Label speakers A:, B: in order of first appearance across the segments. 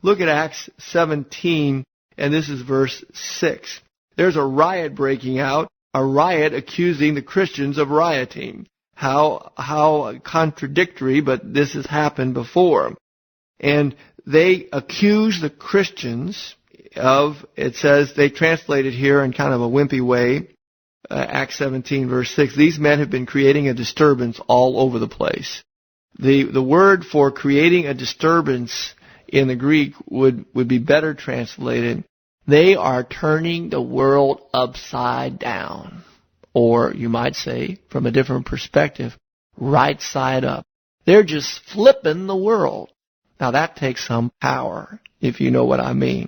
A: Look at Acts 17, and this is verse 6. There's a riot breaking out, a riot accusing the Christians of rioting. How contradictory, but this has happened before. And they accuse the Christians of, it says, they translate it here in kind of a wimpy way, Acts 17, verse 6, these men have been creating a disturbance all over the place. The word for creating a disturbance in the Greek would be better translated, they are turning the world upside down. Or you might say, from a different perspective, right side up. They're just flipping the world. Now that takes some power, if you know what I mean.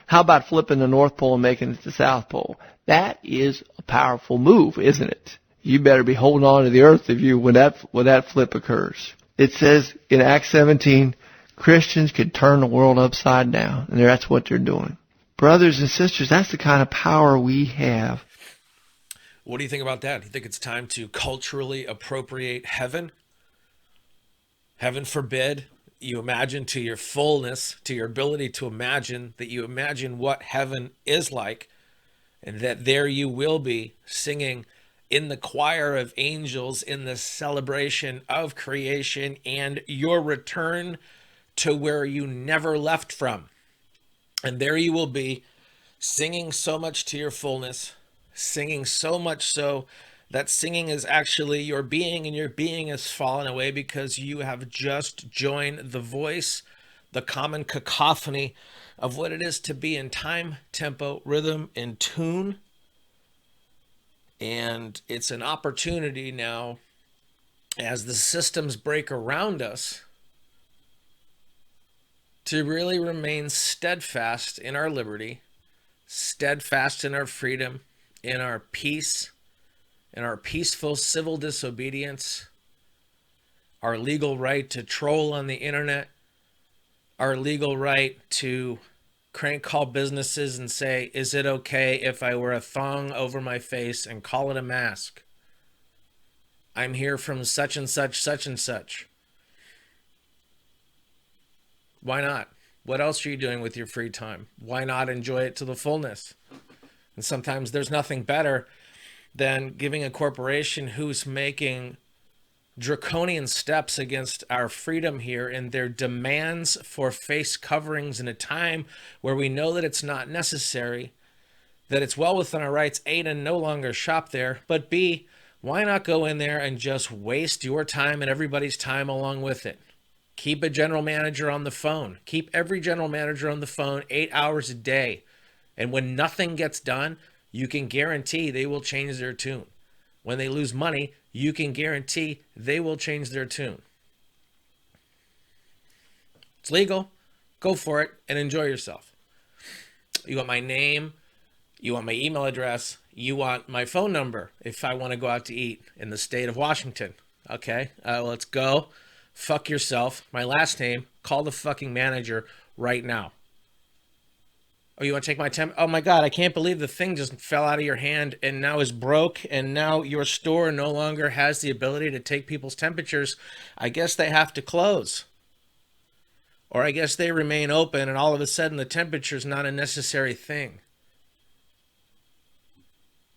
A: How about flipping the North Pole and making it the South Pole? That is a powerful move, isn't it? You better be holding on to the earth when that flip occurs. It says in Acts 17, Christians could turn the world upside down, and that's what they're doing. Brothers and sisters, that's the kind of power we have.
B: What do you think about that? Do you think it's time to culturally appropriate heaven? Heaven forbid you imagine to your fullness, to your ability to imagine, that you imagine what heaven is like, and that there you will be singing in the choir of angels in the celebration of creation and your return to where you never left from. And there you will be singing so much to your fullness, singing so much so that singing is actually your being, and your being has fallen away because you have just joined the voice, the common cacophony of what it is to be in time, tempo, rhythm, and tune. And it's an opportunity now, as the systems break around us, to really remain steadfast in our liberty, steadfast in our freedom, in our peace, in our peaceful civil disobedience, our legal right to troll on the internet, our legal right to crank call businesses and say, is it okay if I wear a thong over my face and call it a mask? I'm here from such and such, such and such. Why not? What else are you doing with your free time? Why not enjoy it to the fullness? And sometimes there's nothing better than giving a corporation who's making draconian steps against our freedom here and their demands for face coverings in a time where we know that it's not necessary, that it's well within our rights, A, to no longer shop there, but B, why not go in there and just waste your time and everybody's time along with it? Keep a general manager on the phone. Keep every general manager on the phone 8 hours a day. And when nothing gets done, you can guarantee they will change their tune. When they lose money, you can guarantee they will change their tune. It's legal. Go for it and enjoy yourself. You want my name, you want my email address, you want my phone number if I want to go out to eat in the state of Washington. Okay, let's go. Fuck yourself. My last name, call the fucking manager right now. Oh, you want to take my temp? Oh my God, I can't believe the thing just fell out of your hand and now is broke, and now your store no longer has the ability to take people's temperatures. I guess they have to close. Or I guess they remain open and all of a sudden the temperature is not a necessary thing.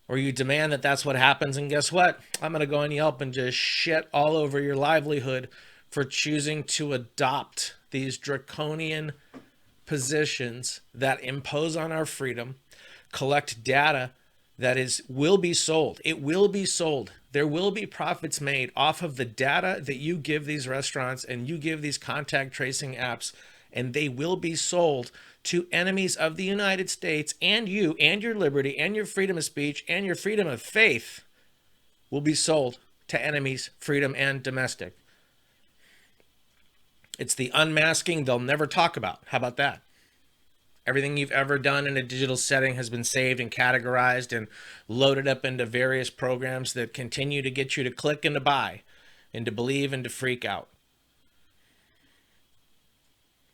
B: Or you demand that that's what happens, and guess what? I'm going to go on Yelp and just shit all over your livelihood for choosing to adopt these draconian positions that impose on our freedom, collect data that will be sold. It will be sold. There will be profits made off of the data that you give these restaurants and you give these contact tracing apps, and they will be sold to enemies of the United States, and you and your liberty and your freedom of speech and your freedom of faith will be sold to enemies, freedom and domestic. It's the unmasking they'll never talk about. How about that? Everything you've ever done in a digital setting has been saved and categorized and loaded up into various programs that continue to get you to click and to buy and to believe and to freak out.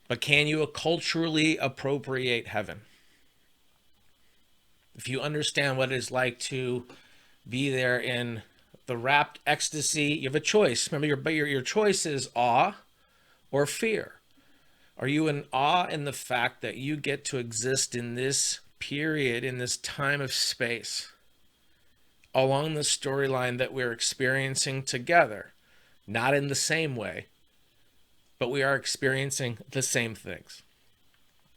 B: But can you culturally appropriate heaven? If you understand what it is like to be there in the rapt ecstasy, you have a choice. Remember, your choice is awe or fear. Are you in awe in the fact that you get to exist in this period, in this time of space, along the storyline that we're experiencing together? Not in the same way, but we are experiencing the same things.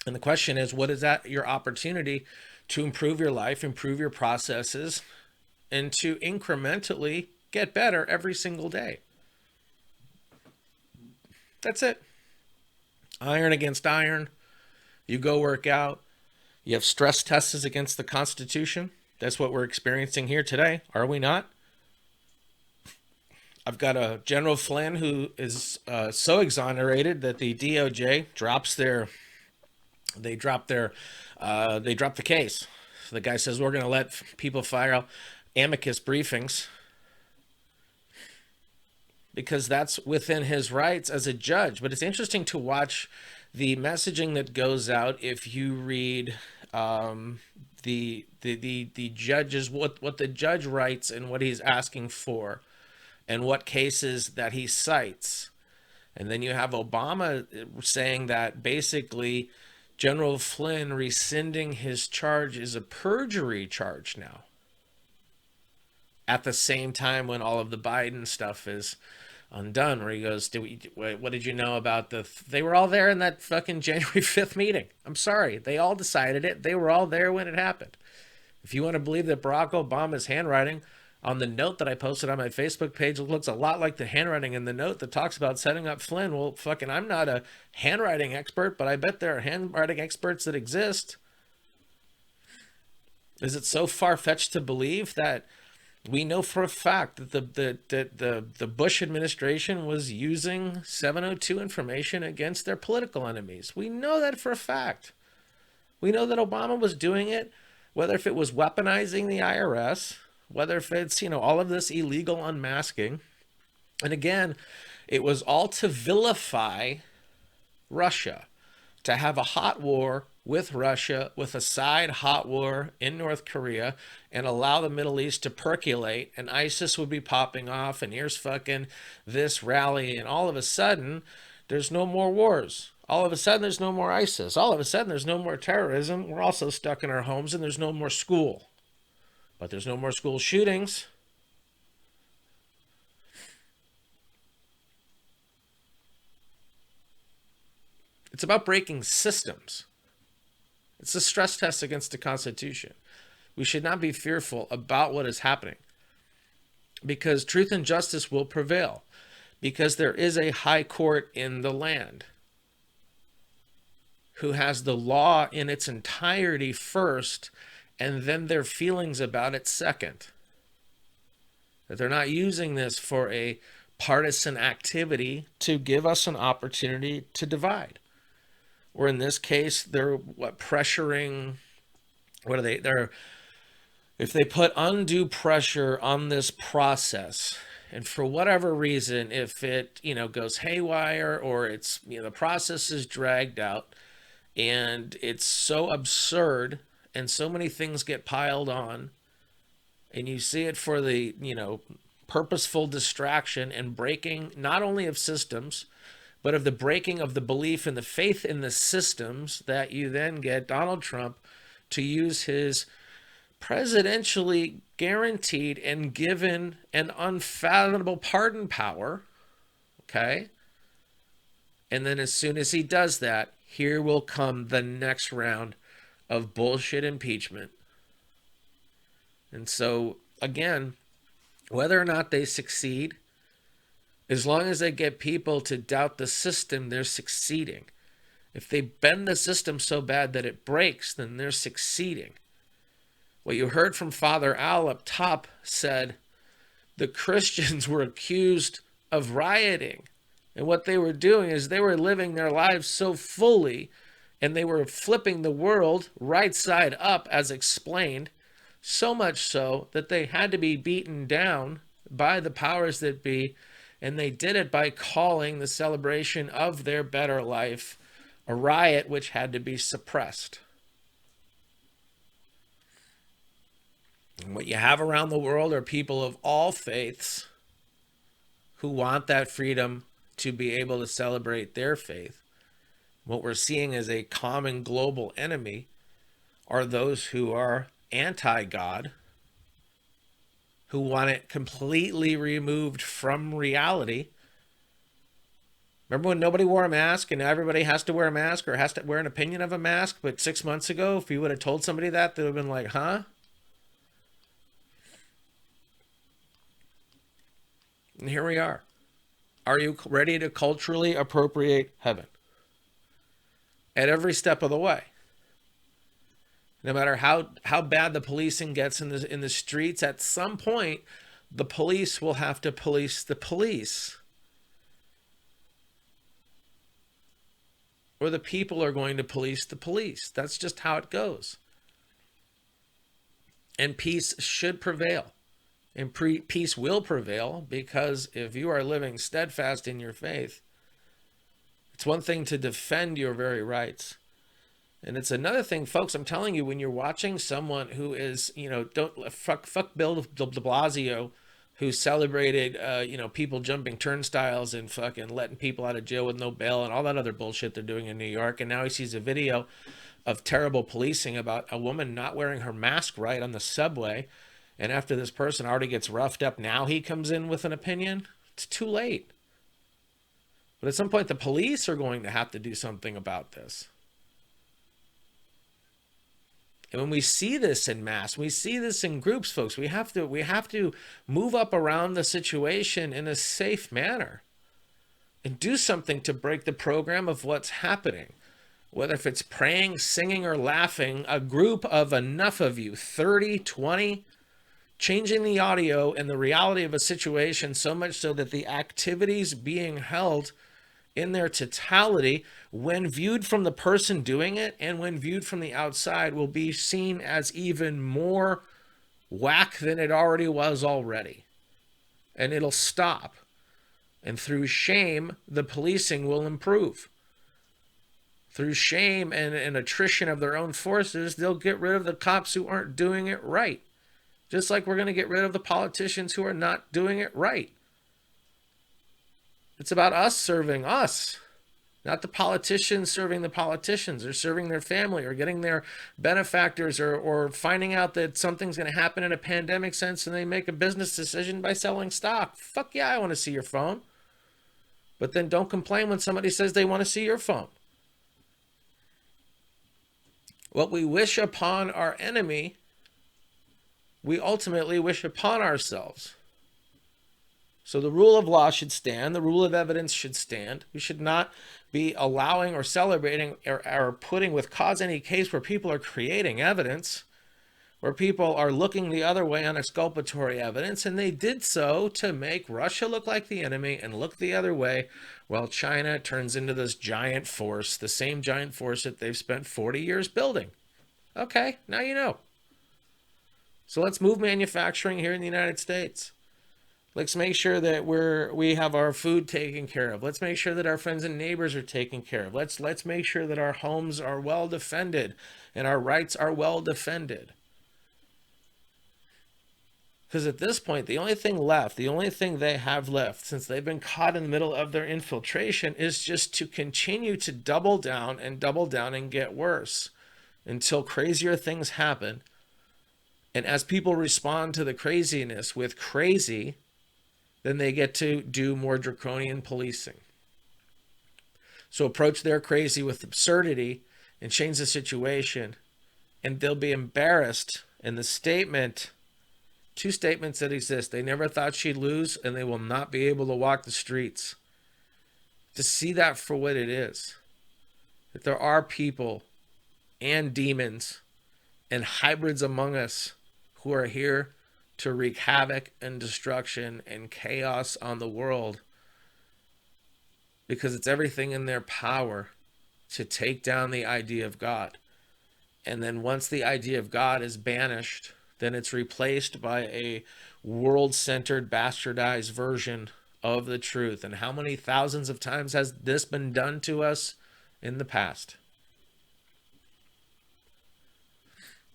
B: And the question is, what is that your opportunity to improve your life, improve your processes, and to incrementally get better every single day? That's it. Iron against iron. You go work out. You have stress tests against the Constitution. That's what we're experiencing here today, are we not? I've got a General Flynn who is so exonerated that the DOJ drops the case. So the guy says, we're going to let people file amicus briefings because that's within his rights as a judge. But it's interesting to watch the messaging that goes out if you read the judges, what the judge writes and what he's asking for and what cases that he cites. And then you have Obama saying that basically General Flynn rescinding his charge is a perjury charge now. At the same time when all of the Biden stuff is undone, where he goes, what did you know about they were all there in that fucking January 5th meeting. I'm sorry. They all decided it. They were all there when it happened. If you want to believe that Barack Obama's handwriting on the note that I posted on my Facebook page looks a lot like the handwriting in the note that talks about setting up Flynn, well, fucking, I'm not a handwriting expert, but I bet there are handwriting experts that exist. Is it so far-fetched to believe that we know for a fact that the Bush administration was using 702 information against their political enemies? We know that for a fact. We know that Obama was doing it, whether if it was weaponizing the IRS, whether if it's, all of this illegal unmasking. And again, it was all to vilify Russia, to have a hot war with Russia, with a side hot war in North Korea, and allow the Middle East to percolate, and ISIS would be popping off, and here's fucking this rally, and all of a sudden, there's no more wars. All of a sudden, there's no more ISIS. All of a sudden, there's no more terrorism. We're also stuck in our homes, and there's no more school. But there's no more school shootings. It's about breaking systems. It's a stress test against the Constitution. We should not be fearful about what is happening, because truth and justice will prevail, because there is a high court in the land who has the law in its entirety first, and then their feelings about it second. That they're not using this for a partisan activity to give us an opportunity to divide. Or in this case, they're pressuring, if they put undue pressure on this process, and for whatever reason, if it, goes haywire, or it's, the process is dragged out, and it's so absurd, and so many things get piled on, and you see it for the, purposeful distraction and breaking not only of systems, but of the breaking of the belief and the faith in the systems, that you then get Donald Trump to use his presidentially guaranteed and given an unfathomable pardon power, okay? And then as soon as he does that, here will come the next round of bullshit impeachment. And so, again, whether or not they succeed, as long as they get people to doubt the system, they're succeeding. If they bend the system so bad that it breaks, then they're succeeding. What you heard from Father Al up top said the Christians were accused of rioting. And what they were doing is they were living their lives so fully, and they were flipping the world right side up, as explained, so much so that they had to be beaten down by the powers that be, and they did it by calling the celebration of their better life a riot which had to be suppressed. And what you have around the world are people of all faiths who want that freedom to be able to celebrate their faith. What we're seeing as a common global enemy are those who are anti-God, who want it completely removed from reality. Remember when nobody wore a mask and now everybody has to wear a mask or has to wear an opinion of a mask? But 6 months ago, if you would have told somebody that, they would have been like, huh? And here we are. Are you ready to culturally appropriate heaven? At every step of the way. No matter how bad the policing gets in the streets, at some point, the police will have to police the police. Or the people are going to police the police. That's just how it goes. And peace should prevail. And peace will prevail, because if you are living steadfast in your faith, it's one thing to defend your very rights. And it's another thing, folks, I'm telling you, when you're watching someone who is, don't fuck Bill de Blasio, who celebrated, people jumping turnstiles and fucking letting people out of jail with no bail and all that other bullshit they're doing in New York. And now he sees a video of terrible policing about a woman not wearing her mask right on the subway. And after this person already gets roughed up, now he comes in with an opinion. It's too late. But at some point, the police are going to have to do something about this. And when we see this in mass, we see this in groups, folks, we have to move up around the situation in a safe manner and do something to break the program of what's happening. Whether if it's praying, singing, or laughing, a group of enough of you, 30, 20, changing the audio and the reality of a situation so much so that the activities being held in their totality, when viewed from the person doing it and when viewed from the outside, will be seen as even more whack than it already was already. And it'll stop. And through shame, the policing will improve. Through shame and attrition of their own forces, they'll get rid of the cops who aren't doing it right. Just like we're going to get rid of the politicians who are not doing it right. It's about us serving us, not the politicians serving the politicians or serving their family or getting their benefactors or finding out that something's going to happen in a pandemic sense and they make a business decision by selling stock. Fuck yeah, I want to see your phone. But then don't complain when somebody says they want to see your phone. What we wish upon our enemy, we ultimately wish upon ourselves. So the rule of law should stand. The rule of evidence should stand. We should not be allowing or celebrating or putting with cause any case where people are creating evidence, where people are looking the other way on exculpatory evidence, and they did so to make Russia look like the enemy and look the other way, while China turns into this giant force, the same giant force that they've spent 40 years building. Okay, now you know. So let's move manufacturing here in the United States. Let's make sure that we have our food taken care of. Let's make sure that our friends and neighbors are taken care of. Let's make sure that our homes are well defended and our rights are well defended. Because at this point, the only thing they have left, since they've been caught in the middle of their infiltration, is just to continue to double down and get worse until crazier things happen. And as people respond to the craziness with crazy, then they get to do more draconian policing. So approach their crazy with absurdity and change the situation, and they'll be embarrassed. And the statement, two statements that exist: they never thought she'd lose, and they will not be able to walk the streets. To see that for what it is, that there are people and demons and hybrids among us who are here to wreak havoc and destruction and chaos on the world, because it's everything in their power to take down the idea of God. And then once the idea of God is banished, then it's replaced by a world-centered, bastardized version of the truth. And how many thousands of times has this been done to us in the past?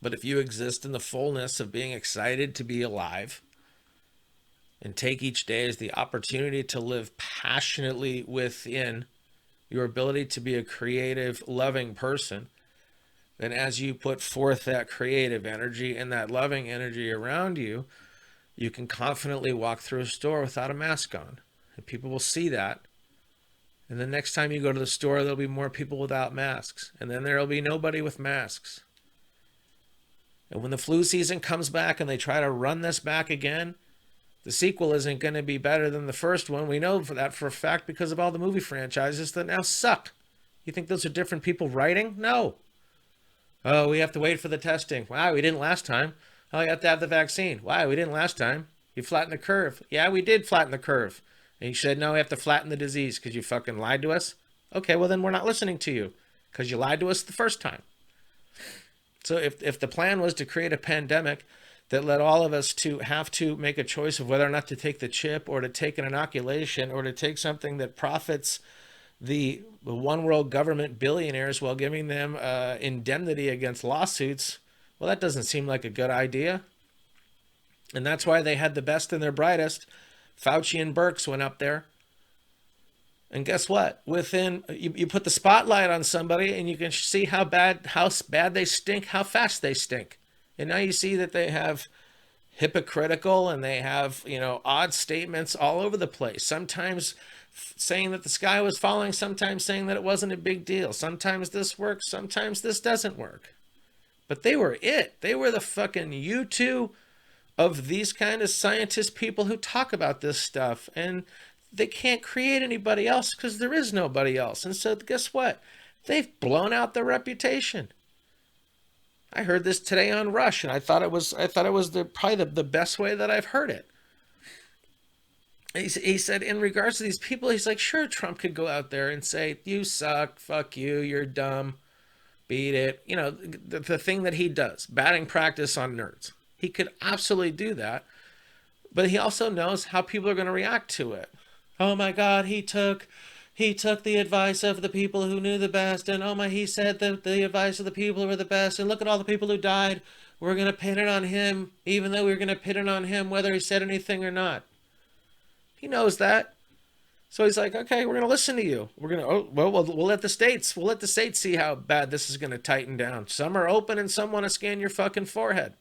B: But if you exist in the fullness of being excited to be alive and take each day as the opportunity to live passionately within your ability to be a creative, loving person, then as you put forth that creative energy and that loving energy around you, you can confidently walk through a store without a mask on. And people will see that. And the next time you go to the store, there'll be more people without masks. And then there'll be nobody with masks. And when the flu season comes back and they try to run this back again, the sequel isn't going to be better than the first one. We know that for a fact because of all the movie franchises that now suck. You think those are different people writing? No. Oh, we have to wait for the testing. Wow, we didn't last time. Oh, you have to have the vaccine. Wow, we didn't last time. You flattened the curve. Yeah, we did flatten the curve. And you said, no, we have to flatten the disease because you fucking lied to us. Okay, well then we're not listening to you because you lied to us the first time. So if the plan was to create a pandemic that led all of us to have to make a choice of whether or not to take the chip or to take an inoculation or to take something that profits the one world government billionaires while giving them indemnity against lawsuits, well, that doesn't seem like a good idea. And that's why they had the best and their brightest. Fauci and Birx went up there. And guess what? Within you put the spotlight on somebody and you can see how bad they stink, how fast they stink. And now you see that they have hypocritical and they have, odd statements all over the place. Sometimes saying that the sky was falling, sometimes saying that it wasn't a big deal. Sometimes this works, sometimes this doesn't work. But they were it. They were the fucking U2 of these kind of scientist people who talk about this stuff. And they can't create anybody else because there is nobody else. And so guess what? They've blown out their reputation. I heard this today on Rush, and I thought it was probably the best way that I've heard it. He said, in regards to these people, he's like, sure, Trump could go out there and say, you suck, fuck you, you're dumb, beat it. The thing that he does, batting practice on nerds. He could absolutely do that, but he also knows how people are going to react to it. Oh my God, he took the advice of the people who knew the best, and he said that the advice of the people who were the best, and look at all the people who died. We're going to pin it on him, even though we're going to pin it on him whether he said anything or not. He knows that. So he's like, okay, we're going to listen to you. We're going to, we'll let the states see how bad this is going to tighten down. Some are open and some want to scan your fucking forehead.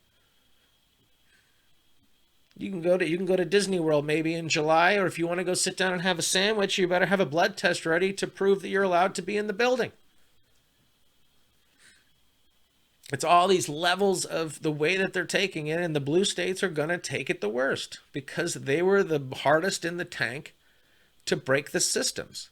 B: You can go to Disney World maybe in July, or if you want to go sit down and have a sandwich, you better have a blood test ready to prove that you're allowed to be in the building. It's all these levels of the way that they're taking it, and the blue states are going to take it the worst because they were the hardest in the tank to break the systems,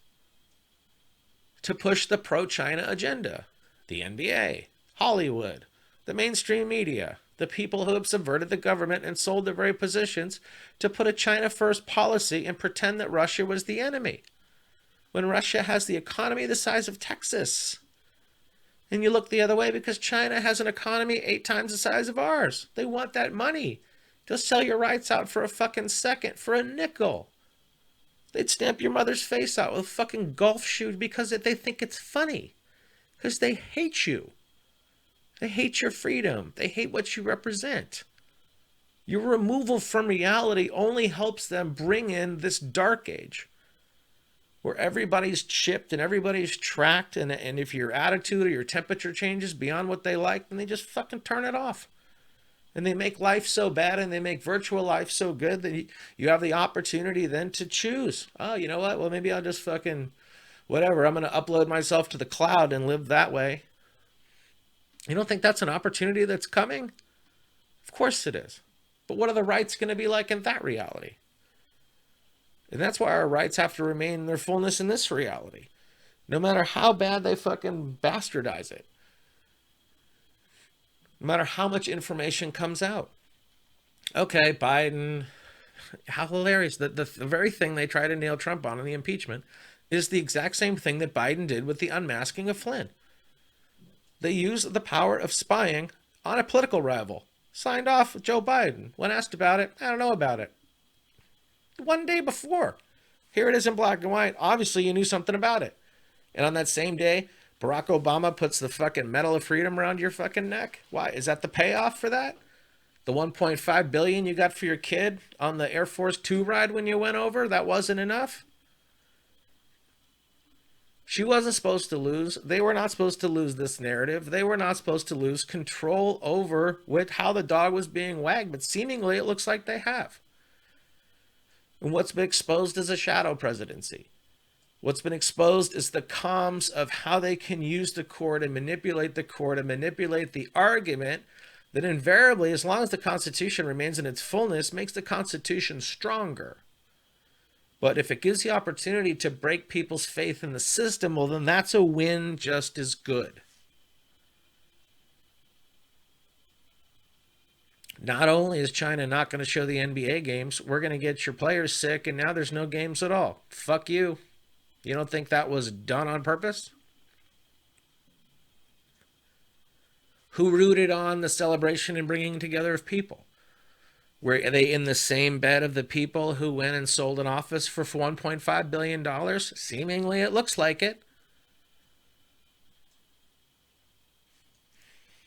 B: to push the pro-China agenda. The NBA, Hollywood, the mainstream media, the people who have subverted the government and sold their very positions to put a China-first policy and pretend that Russia was the enemy, when Russia has the economy the size of Texas. And you look the other way because China has an economy 8 times the size of ours. They want that money. Just sell your rights out for a fucking second, for a nickel. They'd stamp your mother's face out with a fucking golf shoe because they think it's funny. Because they hate you. They hate your freedom. They hate what you represent. Your removal from reality only helps them bring in this dark age where everybody's chipped and everybody's tracked, and if your attitude or your temperature changes beyond what they like, then they just fucking turn it off. And they make life so bad and they make virtual life so good that you have the opportunity then to choose. Oh, you know what? Well, maybe I'll just fucking whatever. I'm going to upload myself to the cloud and live that way. You don't think that's an opportunity that's coming? Of course it is. But what are the rights going to be like in that reality? And that's why our rights have to remain in their fullness in this reality. No matter how bad they fucking bastardize it. No matter how much information comes out. Okay, Biden, how hilarious. The very thing they try to nail Trump on in the impeachment is the exact same thing that Biden did with the unmasking of Flynn. They used the power of spying on a political rival. Signed off with Joe Biden. When asked about it, I don't know about it. One day before. Here it is in black and white. Obviously, you knew something about it. And on that same day, Barack Obama puts the fucking Medal of Freedom around your fucking neck. Why? Is that the payoff for that? The $1.5 billion you got for your kid on the Air Force 2 ride when you went over, that wasn't enough? She wasn't supposed to lose. They were not supposed to lose this narrative. They were not supposed to lose control over how the dog was being wagged, but seemingly it looks like they have. And what's been exposed is a shadow presidency. What's been exposed is the comms of how they can use the court and manipulate the court and manipulate the argument that invariably, as long as the Constitution remains in its fullness, makes the Constitution stronger. But if it gives the opportunity to break people's faith in the system, well, then that's a win just as good. Not only is China not going to show the NBA games, we're going to get your players sick, and now there's no games at all. Fuck you. You don't think that was done on purpose? Who rooted on the celebration and bringing together of people? Were they in the same bed of the people who went and sold an office for $1.5 billion? Seemingly, it looks like it.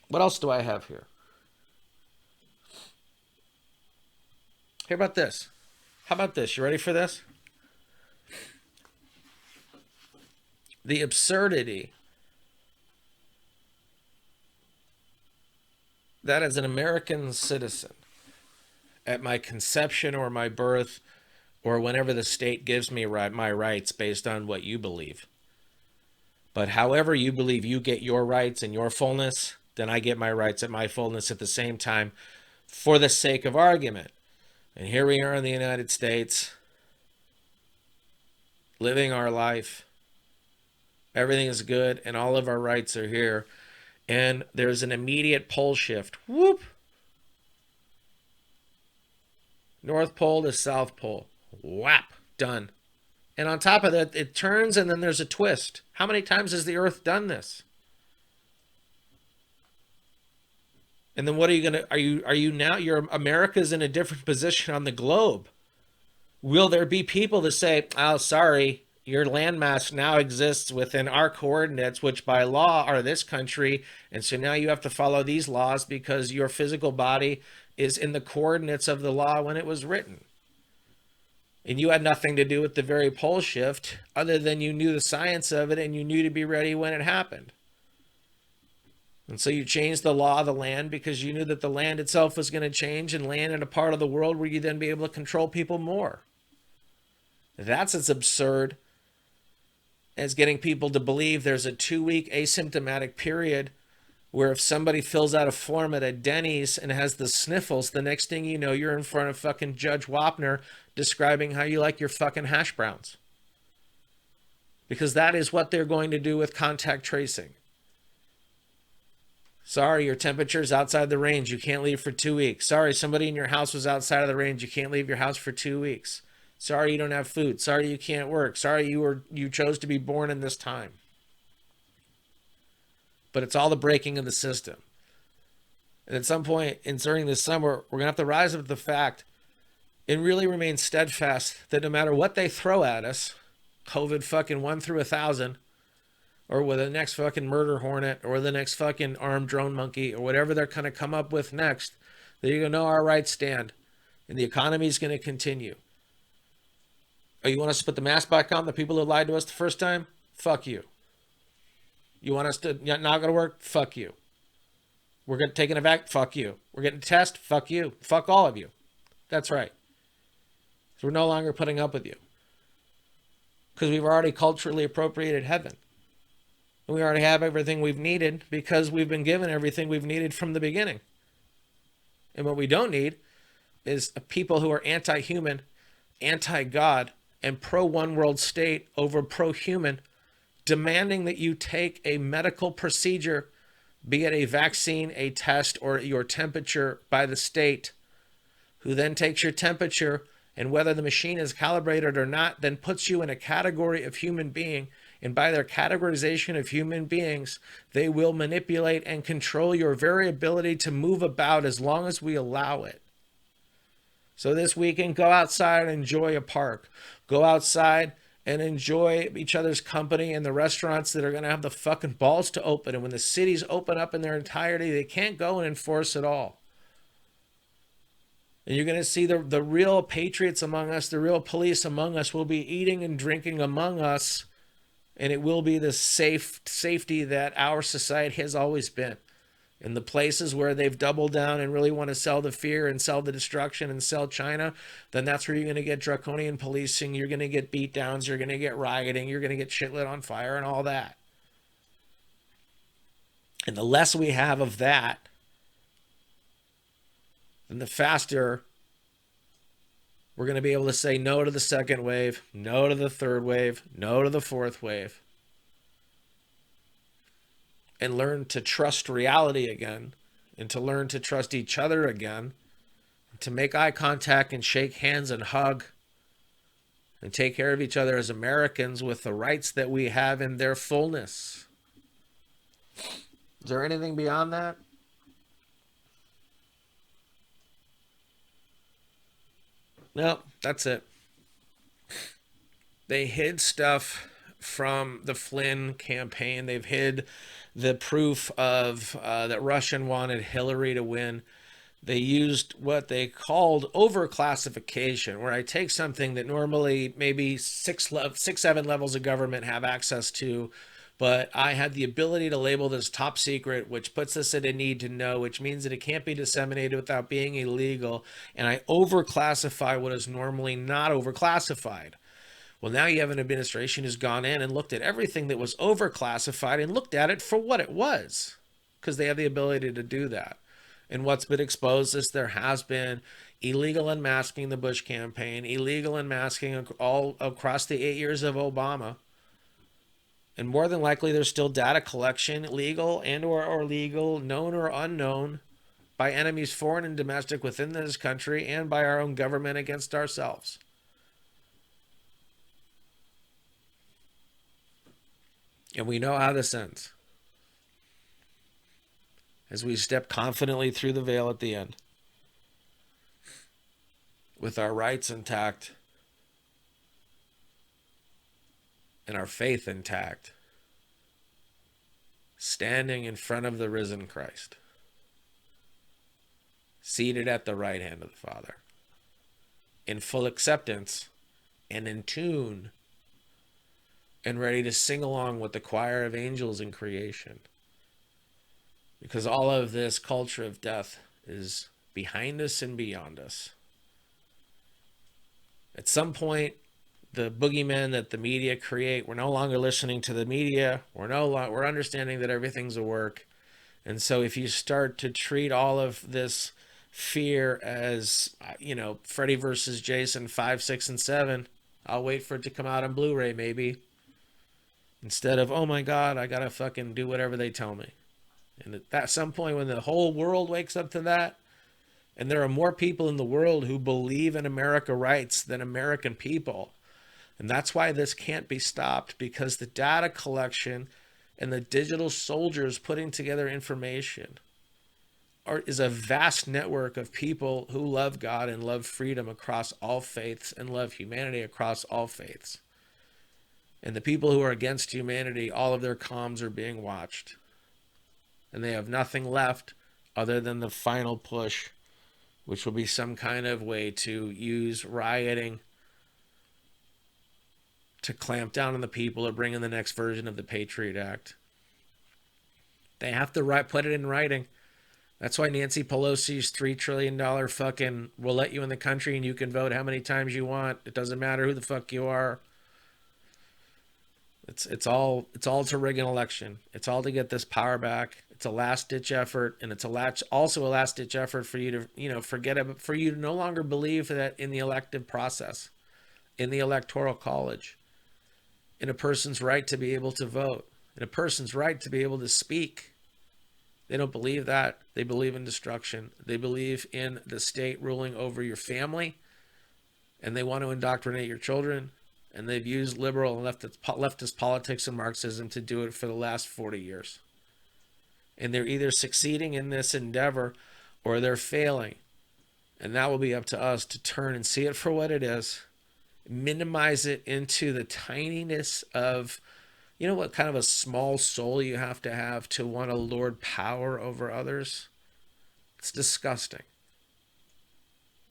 B: What else do I have here? Hear about this. How about this? You ready for this? The absurdity that as an American citizen, at my conception or my birth, or whenever the state gives me my rights based on what you believe. But however you believe you get your rights and your fullness, then I get my rights at my fullness at the same time for the sake of argument. And here we are in the United States, living our life. Everything is good and all of our rights are here. And there's an immediate pole shift. Whoop! North Pole to South Pole. Whap! Done. And on top of that, it turns and then there's a twist. How many times has the Earth done this? And then what are you going to, are you now, America's in a different position on the globe. Will there be people that say, oh, sorry, your landmass now exists within our coordinates, which by law are this country, and so now you have to follow these laws because your physical body is in the coordinates of the law when it was written. And you had nothing to do with the very pole shift other than you knew the science of it and you knew to be ready when it happened. And so you changed the law of the land because you knew that the land itself was going to change and land in a part of the world where you then be able to control people more. That's as absurd as getting people to believe there's a 2-week asymptomatic period where if somebody fills out a form at a Denny's and has the sniffles, the next thing you know, you're in front of fucking Judge Wapner describing how you like your fucking hash browns. Because that is what they're going to do with contact tracing. Sorry, your temperature's outside the range. You can't leave for 2 weeks. Sorry, somebody in your house was outside of the range. You can't leave your house for 2 weeks. Sorry, you don't have food. Sorry, you can't work. Sorry, you chose to be born in this time. But it's all the breaking of the system. And at some point during this summer, we're going to have to rise up to the fact and really remain steadfast that no matter what they throw at us, COVID fucking 1 through 1,000, or with the next fucking murder hornet, or the next fucking armed drone monkey, or whatever they're going to come up with next, that you're going to know our rights stand. And the economy is going to continue. Oh, you want us to put the mask back on, the people who lied to us the first time? Fuck you. You want us to not going to work? Fuck you. We're going to take an evac? Fuck you. We're getting a test? Fuck you. Fuck all of you. That's right. So we're no longer putting up with you. Because we've already culturally appropriated heaven. And we already have everything we've needed because we've been given everything we've needed from the beginning. And what we don't need is people who are anti-human, anti-God, and pro-one world state over pro-human, demanding that you take a medical procedure, be it a vaccine, a test, or your temperature by the state, who then takes your temperature, and whether the machine is calibrated or not, then puts you in a category of human being. And by their categorization of human beings, they will manipulate and control your very ability to move about as long as we allow it. So this weekend, go outside and enjoy a park. Go outside and enjoy each other's company and the restaurants that are going to have the fucking balls to open. And when the cities open up in their entirety, they can't go and enforce it all. And you're going to see the real patriots among us, the real police among us will be eating and drinking among us And it will be the safety that our society has always been. In the places where they've doubled down and really want to sell the fear and sell the destruction and sell China, then that's where you're going to get draconian policing. You're going to get beat downs. You're going to get rioting. You're going to get shit lit on fire and all that. And the less we have of that, then the faster we're going to be able to say no to the second wave, no to the third wave, no to the fourth wave, and learn to trust reality again, and to learn to trust each other again, to make eye contact and shake hands and hug, and take care of each other as Americans with the rights that we have in their fullness. Is there anything beyond that? No, that's it. They hid stuff from the Flynn campaign. They've hid the proof of that Russian wanted Hillary to win. They used what they called overclassification, where I take something that normally maybe six, 7 levels of government have access to, but I had the ability to label this top secret, which puts us at a need to know, which means that it can't be disseminated without being illegal, and I overclassify what is normally not overclassified. Well, now you have an administration who's gone in and looked at everything that was overclassified and looked at it for what it was, because they have the ability to do that. And what's been exposed is there has been illegal unmasking in the Bush campaign, illegal unmasking all across the 8 years of Obama. And more than likely, there's still data collection, legal and or legal, known or unknown, by enemies foreign and domestic within this country and by our own government against ourselves. And we know how this ends, as we step confidently through the veil at the end, with our rights intact and our faith intact, standing in front of the risen Christ, seated at the right hand of the Father, in full acceptance and in tune, and ready to sing along with the choir of angels in creation. Because all of this culture of death is behind us and beyond us. At some point, the boogeymen that the media create, we're no longer listening to the media. We're understanding that everything's a work. And so if you start to treat all of this fear as, Freddy versus Jason 5, 6, and 7, I'll wait for it to come out on Blu-ray maybe. Instead of, oh my God, I gotta fucking do whatever they tell me. And at some point when the whole world wakes up to that, and there are more people in the world who believe in America rights than American people, and that's why this can't be stopped, because the data collection and the digital soldiers putting together information is a vast network of people who love God and love freedom across all faiths and love humanity across all faiths. And the people who are against humanity, all of their comms are being watched. And they have nothing left other than the final push, which will be some kind of way to use rioting to clamp down on the people or bring in the next version of the Patriot Act. They have to put it in writing. That's why Nancy Pelosi's $3 trillion fucking will let you in the country and you can vote how many times you want. It doesn't matter who the fuck you are. It's all to rig an election. It's all to get this power back. It's a last ditch effort, and it's also a last ditch effort for you to for you to no longer believe that in the elective process, in the electoral college, in a person's right to be able to vote, in a person's right to be able to speak. They don't believe that. They believe in destruction. They believe in the state ruling over your family, and they want to indoctrinate your children. And they've used liberal and leftist politics and Marxism to do it for the last 40 years. And they're either succeeding in this endeavor or they're failing. And that will be up to us to turn and see it for what it is, minimize it into the tininess of, what kind of a small soul you have to want to lord power over others. It's disgusting.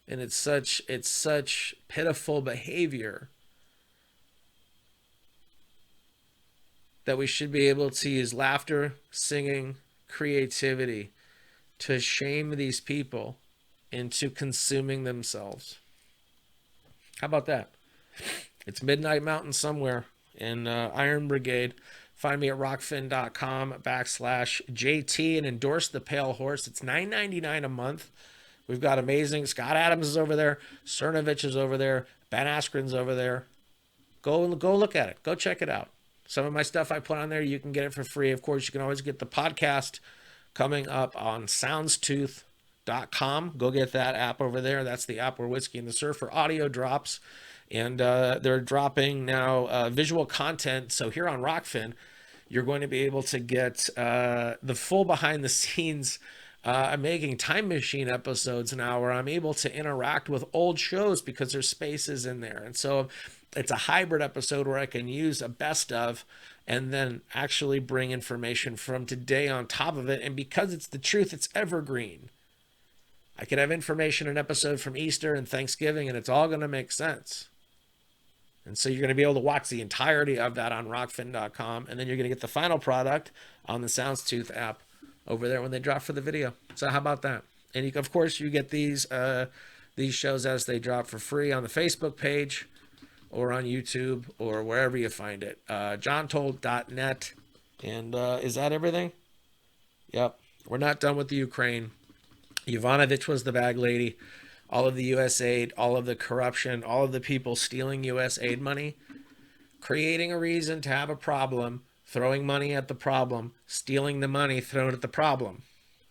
B: And it's such pitiful behavior that we should be able to use laughter, singing, creativity to shame these people into consuming themselves. How about that? It's Midnight Mountain somewhere in Iron Brigade. Find me at rockfin.com/JT and endorse the Pale Horse. It's $9.99 a month. We've got amazing. Scott Adams is over there. Cernovich is over there. Ben Askren's over there. Go look at it. Go check it out. Some of my stuff I put on there, you can get it for free. Of course, you can always get the podcast coming up on soundstooth.com. Go get that app over there. That's the app where Whiskey and the Surfer audio drops. And they're dropping now visual content. So here on Rockfin, you're going to be able to get the full behind the scenes. I'm making time machine episodes now where I'm able to interact with old shows because there's spaces in there. And so it's a hybrid episode where I can use a best of and then actually bring information from today on top of it. And because it's the truth, it's evergreen. I could have information, an episode from Easter and Thanksgiving, and it's all going to make sense. And so you're going to be able to watch the entirety of that on rockfin.com. And then you're going to get the final product on the Soundstooth app over there when they drop for the video. So how about that? And you, of course, you get these shows as they drop for free on the Facebook page or on YouTube or wherever you find it. johntold.net. And is that everything? Yep. We're not done with the Ukraine. Yovanovitch was the bag lady. All of the U.S. aid, all of the corruption, all of the people stealing U.S. aid money, creating a reason to have a problem, throwing money at the problem, stealing the money thrown at the problem.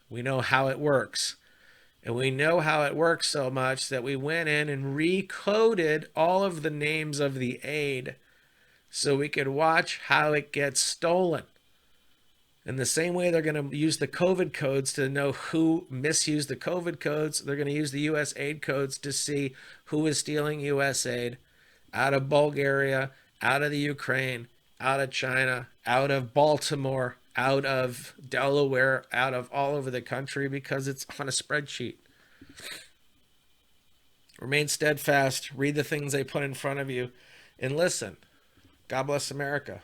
B: We know how it works. And we know how it works so much that we went in and recoded all of the names of the aid so we could watch how it gets stolen. In the same way they're going to use the COVID codes to know who misused the COVID codes, they're going to use the U.S. aid codes to see who is stealing U.S. aid out of Bulgaria, out of the Ukraine, out of China, out of Baltimore, out of Delaware, out of all over the country because it's on a spreadsheet. Remain steadfast, read the things they put in front of you, and listen. God bless America.